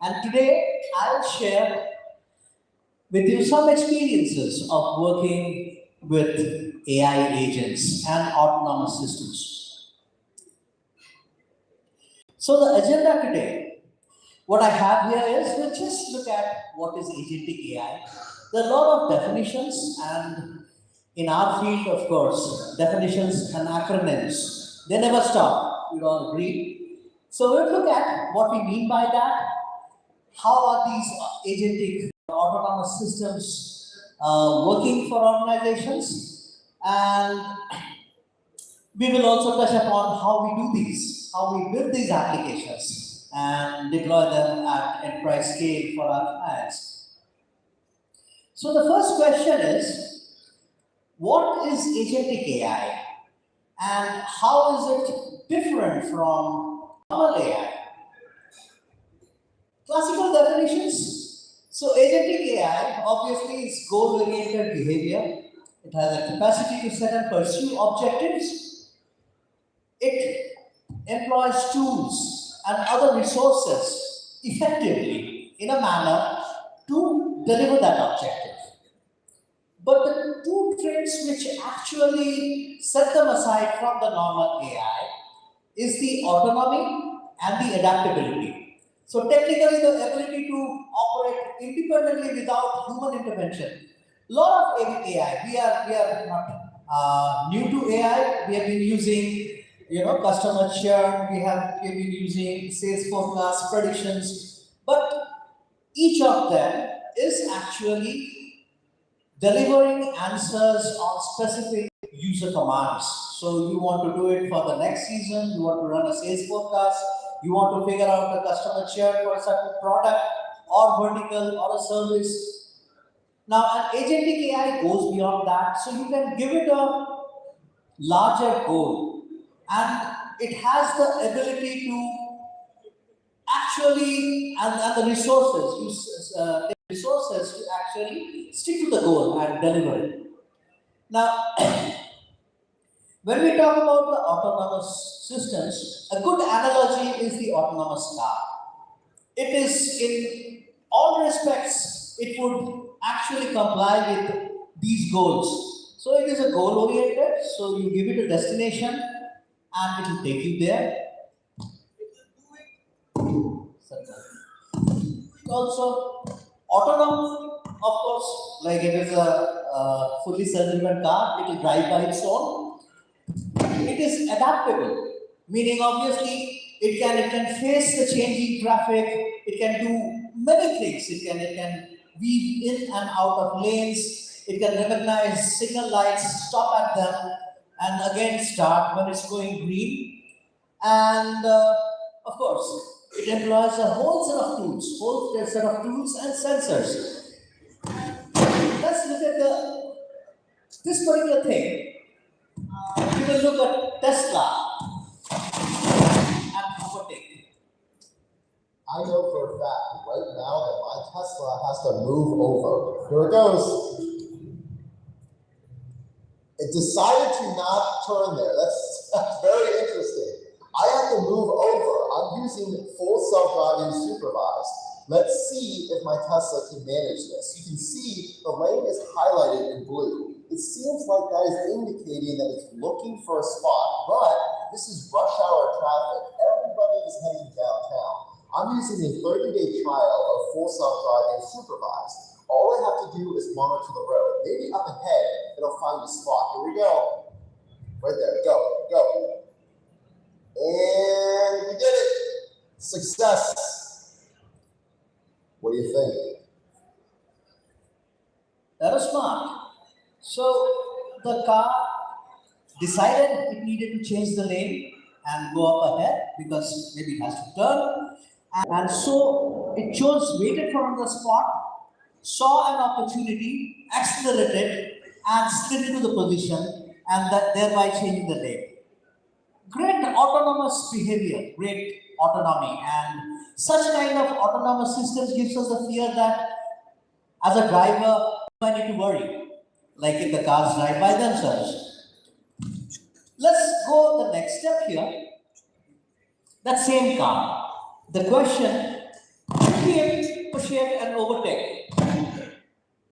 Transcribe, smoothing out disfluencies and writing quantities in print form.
And today I'll share with you some experiences of working with AI agents and autonomous systems. So the agenda today, what I have here is we'll just look at what is agentic AI. There are a lot of definitions, and in our field, of course, definitions and acronyms, they never stop. We all agree. So we'll look at what we mean by that. How are these agentic autonomous systems working for organizations? And we will also touch upon how we do these, how we build these applications and deploy them at enterprise scale for our clients. So the first question is, what is agentic AI and how is it different from normal AI? Classical definitions. So agentic AI obviously is goal-oriented behavior. It has a capacity to set and pursue objectives. It employs tools and other resources effectively in a manner to deliver that objective. But the two traits which actually set them aside from the normal AI is the autonomy and the adaptability. So technically, the ability to operate independently without human intervention. A lot of AI, we are not new to AI. We have been using, customer churn. We have been using sales forecast predictions, but each of them is actually delivering answers on specific user commands. So you want to do it for the next season. You want to run a sales forecast. You want to figure out the customer churn for a certain product or vertical or a service. Now, an agentic AI goes beyond that, so you can give it a larger goal, and it has the ability to actually and the resources resources to actually stick to the goal and deliver it. Now, when we talk about the autonomous systems, a good analogy is the autonomous car. It is in all respects, it would actually comply with these goals. So it is a goal oriented, so you give it a destination and it will take you there. Also, autonomous, of course, like it is a fully self-driven car, it will drive by its own. It is adaptable, meaning obviously it can face the changing traffic. It can do many things. It can weave in and out of lanes. It can recognize signal lights, stop at them, and again start when it's going green. And of course, it employs a whole set of tools and sensors. Let's look at this particular thing. We will look at Tesla and overtake. I know for a fact right now that my Tesla has to move over. Here it goes. It decided to not turn there. That's very interesting. I have to move over. I'm using full self-driving supervised. Let's see if my Tesla can manage this. You can see the lane is highlighted in blue. It seems like that is indicating that it's looking for a spot, but this is rush hour traffic. Everybody is heading downtown. I'm using a 30-day trial of full self-driving supervised. All I have to do is monitor the road. Maybe up ahead, it'll find a spot. Here we go. Right there, go. And we did it. Success. What do you think? That was smart. So the car decided it needed to change the lane and go up ahead because maybe it has to turn. And so it waited for the spot, saw an opportunity, accelerated, and slid into the position, and thereby changing the lane. Great autonomous behavior, great autonomy, and such kind of autonomous systems gives us the fear that as a driver, I need to worry, like if the cars drive by themselves. Let's go the next step here. That same car. The question, should we differentiate and overtake.